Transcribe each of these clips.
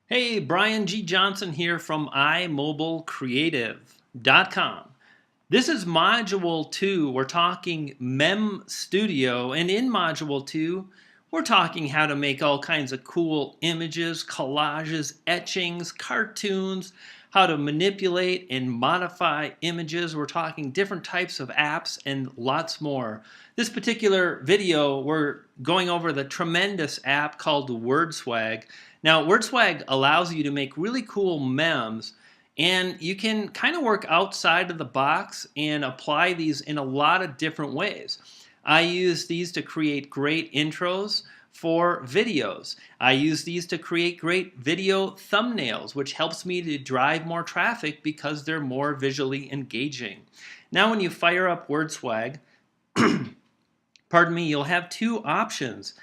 Hey, Brian G. Johnson here from iMobileCreative.com. This is Module 2. We're talking Mem Studio, and in Module 2, we're talking how to make all kinds of cool images, collages, etchings, cartoons, how to manipulate and modify images. We're talking different types of apps and lots more. This particular video, we're going over the tremendous app called WordSwag. Now, WordSwag allows you to make really cool memes, and you can kind of work outside of the box and apply these in a lot of different ways. I use these to create great intros for videos. I use these to create great video thumbnails, which helps me to drive more traffic because they're more visually engaging. Now, when you fire up WordSwag, pardon me, you'll have two options.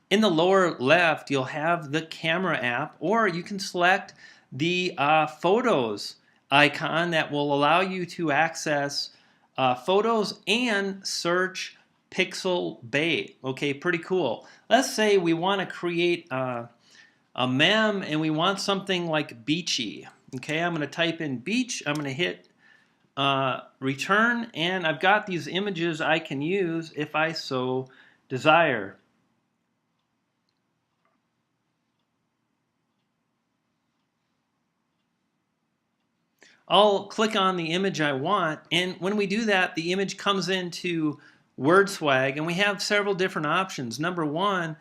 In the lower left, you'll have the camera app, or you can select the photos icon that will allow you to access photos and search pixel bait. Okay, pretty cool. Let's say we want to create a mem and we want something like beachy. Okay, I'm going to type in beach. I'm going to hit return, and I've got these images I can use if I so desire. I'll click on the image I want, and when we do that, the image comes into WordSwag, and we have several different options. Number one,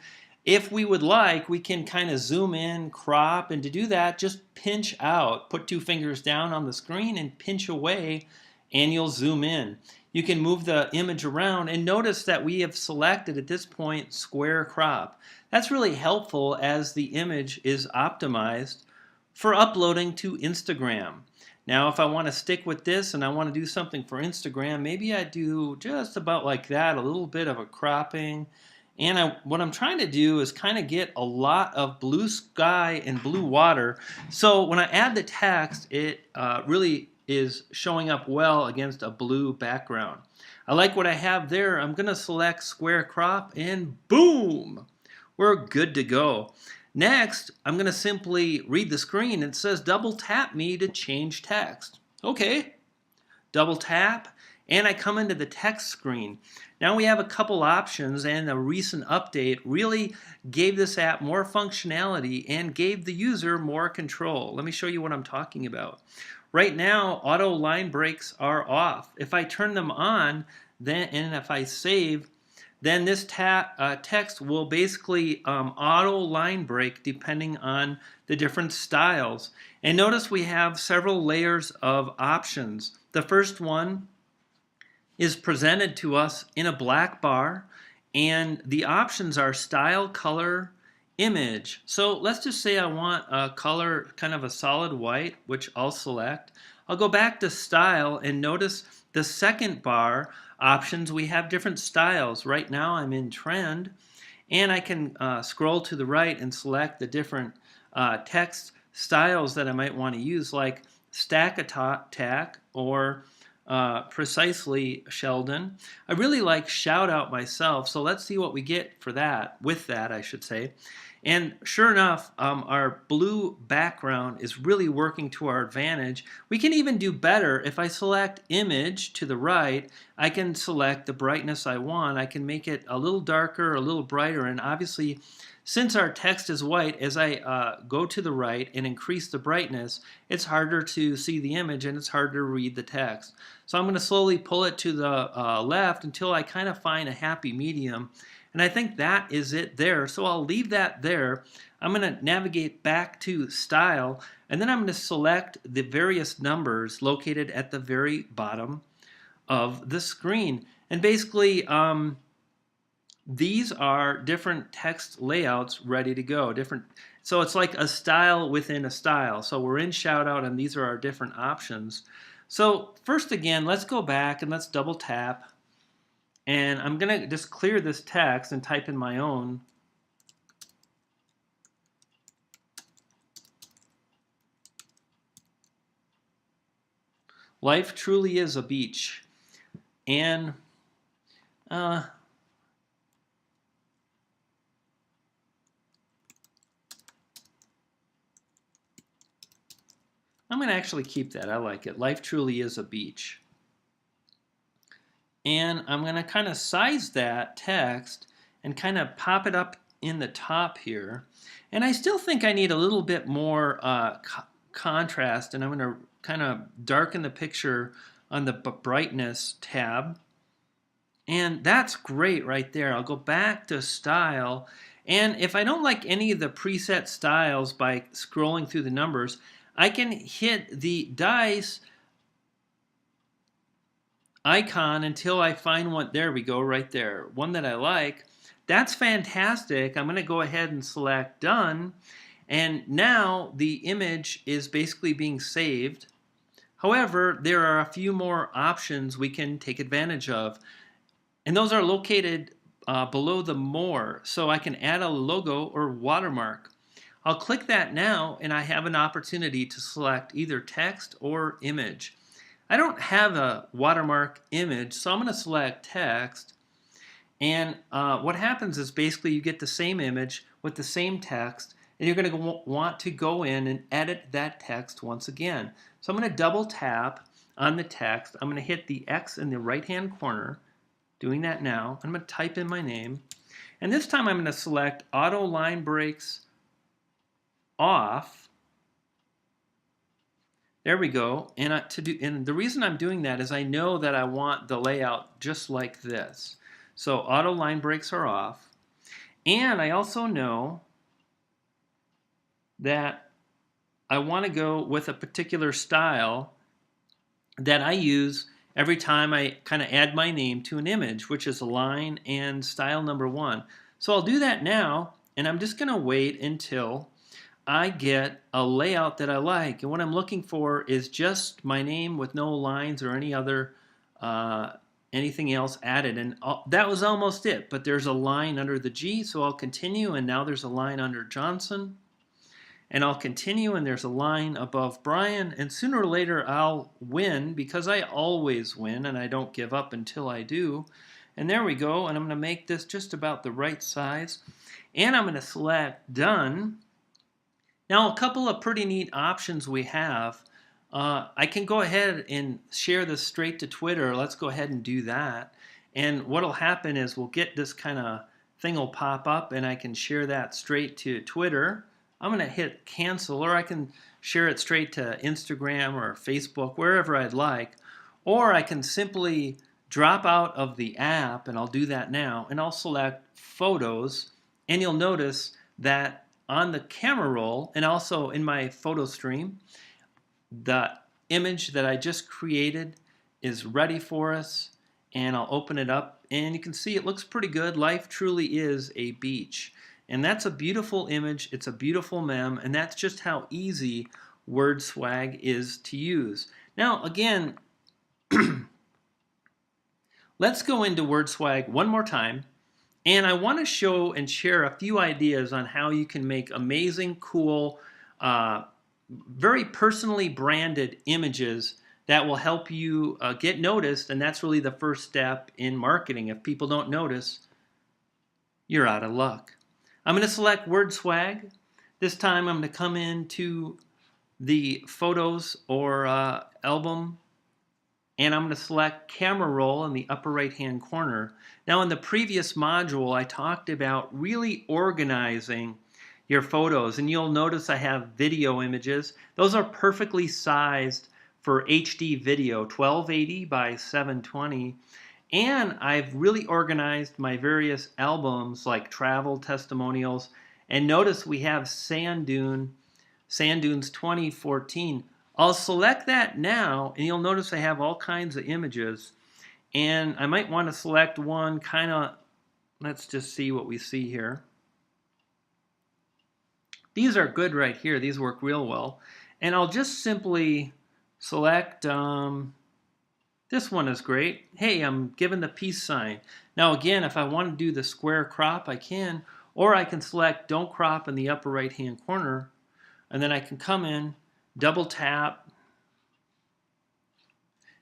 if we would like, we can kind of zoom in, crop, and to do that, just pinch out. Put two fingers down on the screen and pinch away, and you'll zoom in. You can move the image around, and notice that we have selected at this point square crop. That's really helpful as the image is optimized for uploading to Instagram. Now, if I want to stick with this and I want to do something for Instagram, maybe I do just about like that, a little bit of a cropping. And what I'm trying to do is kind of get a lot of blue sky and blue water. So when I add the text, it really is showing up well against a blue background. I like what I have there. I'm going to select square crop, and boom, we're good to go. Next, I'm going to simply read the screen. It says double tap me to change text. Okay, double tap, and I come into the text screen. Now we have a couple options, and a recent update really gave this app more functionality and gave the user more control. Let me show you what I'm talking about. Right now, auto line breaks are off. If I turn them on, and if I save, then this text will basically auto line break depending on the different styles. And notice we have several layers of options. The first one is presented to us in a black bar, and the options are style, color, image. So let's just say I want a color kind of a solid white, which I'll select. I'll go back to style, and notice the second bar options, we have different styles. Right now I'm in trend, and I can scroll to the right and select the different text styles that I might want to use, like stack attack or precisely Sheldon. I really like shout out myself, so let's see what we get for that, with that I should say. And sure enough, our blue background is really working to our advantage. We can even do better. If I select image to the right, I can select the brightness I want. I can make it a little darker, a little brighter, and obviously, since our text is white, as I go to the right and increase the brightness, it's harder to see the image and it's harder to read the text. So I'm going to slowly pull it to the left until I kind of find a happy medium. And I think that is it there. So I'll leave that there. I'm going to navigate back to style, and then I'm going to select the various numbers located at the very bottom of the screen. And basically, these are different text layouts ready to go. So it's like a style within a style. So we're in Shoutout, and these are our different options. So first again, let's go back and let's double tap. And I'm going to just clear this text and type in my own. Life truly is a beach. And I'm going to actually keep that. I like it. Life truly is a beach. And I'm going to kind of size that text and kind of pop it up in the top here. And I still think I need a little bit more contrast, and I'm going to kind of darken the picture on the brightness tab. And that's great right there. I'll go back to style. And if I don't like any of the preset styles by scrolling through the numbers, I can hit the dice icon until I find one. There we go, right there. One that I like. That's fantastic. I'm going to go ahead and select done. And now the image is basically being saved. However, there are a few more options we can take advantage of. And those are located below the more. So I can add a logo or watermark. I'll click that now and I have an opportunity to select either text or image. I don't have a watermark image, so I'm going to select text. And what happens is basically you get the same image with the same text, and you're going to want to go in and edit that text once again. So I'm going to double tap on the text. I'm going to hit the X in the right hand corner, doing that now. I'm going to type in my name, and this time I'm going to select auto line breaks off. There we go. And the reason I'm doing that is I know that I want the layout just like this. So auto line breaks are off. And I also know that I want to go with a particular style that I use every time I kind of add my name to an image, which is align and style number 1. So I'll do that now, and I'm just going to wait until I get a layout that I like. And what I'm looking for is just my name with no lines or any other anything else added. And that was almost it, but there's a line under the G, so I'll continue, and now there's a line under Johnson. And I'll continue, and there's a line above Brian, and sooner or later I'll win, because I always win and I don't give up until I do. And there we go, and I'm going to make this just about the right size, and I'm going to select done. Now, a couple of pretty neat options we have. I can go ahead and share this straight to Twitter. Let's go ahead and do that. And what will happen is we'll get this kind of thing will pop up, and I can share that straight to Twitter. I'm going to hit cancel, or I can share it straight to Instagram or Facebook, wherever I'd like. Or I can simply drop out of the app, and I'll do that now, and I'll select photos, and you'll notice that on the camera roll and also in my photo stream, the image that I just created is ready for us, and I'll open it up, and you can see it looks pretty good. Life truly is a beach. And that's a beautiful image, it's a beautiful mem, and that's just how easy WordSwag is to use. Now again, let's go into WordSwag one more time. And I want to show and share a few ideas on how you can make amazing, cool, very personally branded images that will help you get noticed, and that's really the first step in marketing. If people don't notice, you're out of luck. I'm going to select WordSwag. This time I'm going to come into the photos or album, and I'm going to select camera roll in the upper right hand corner. Now in the previous module I talked about really organizing your photos, and you'll notice I have video images. Those are perfectly sized for HD video, 1280 by 720. And I've really organized my various albums like travel testimonials, and notice we have Sand Dunes 2014. I'll select that now, and you'll notice I have all kinds of images, and I might want to select one kind of, let's just see what we see here. These are good right here. These work real well. And I'll just simply select, this one is great. Hey, I'm given the peace sign. Now again, if I want to do the square crop, I can, or I can select don't crop in the upper right hand corner, and then I can come in, double tap,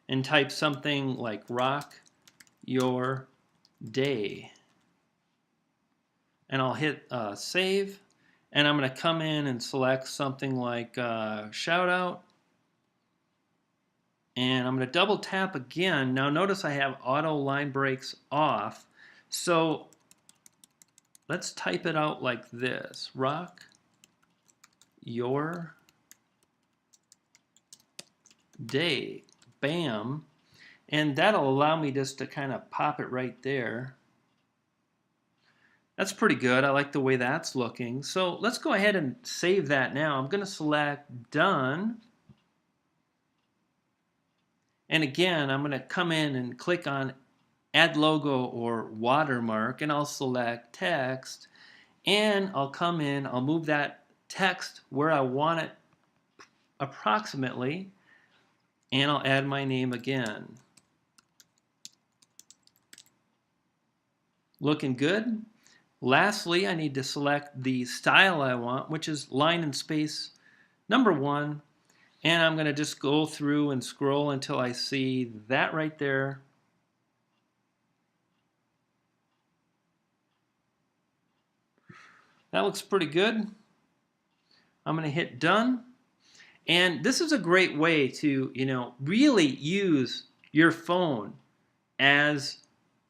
and type something like rock your day. And I'll hit save, and I'm going to come in and select something like shout out, And I'm going to double tap again. Now notice I have auto line breaks off. So let's type it out like this. Rock your day. Bam. And that'll allow me just to kind of pop it right there. That's pretty good. I like the way that's looking. So let's go ahead and save that now. I'm going to select Done. And again, I'm going to come in and click on Add Logo or Watermark, and I'll select Text. And I'll come in, I'll move that text where I want it approximately, and I'll add my name again. Looking good. Lastly, I need to select the style I want, which is line and space number 1. And I'm going to just go through and scroll until I see that right there. That looks pretty good. I'm going to hit Done. And this is a great way to, really use your phone as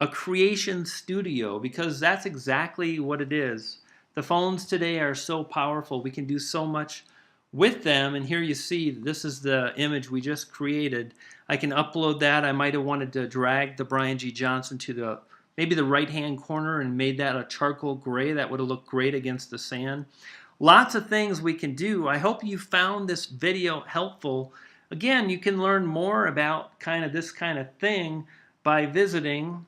a creation studio, because that's exactly what it is. The phones today are so powerful. We can do so much with them. And here you see, this is the image we just created. I can upload that. I might have wanted to drag the Brian G. Johnson to maybe the right-hand corner and made that a charcoal gray. That would have looked great against the sand. Lots of things we can do. I hope you found this video helpful. Again, you can learn more about this kind of thing by visiting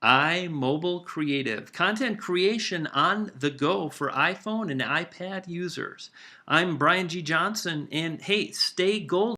iMobile Creative, content creation on the go for iPhone and iPad users. I'm Brian G. Johnson, and hey, stay golden.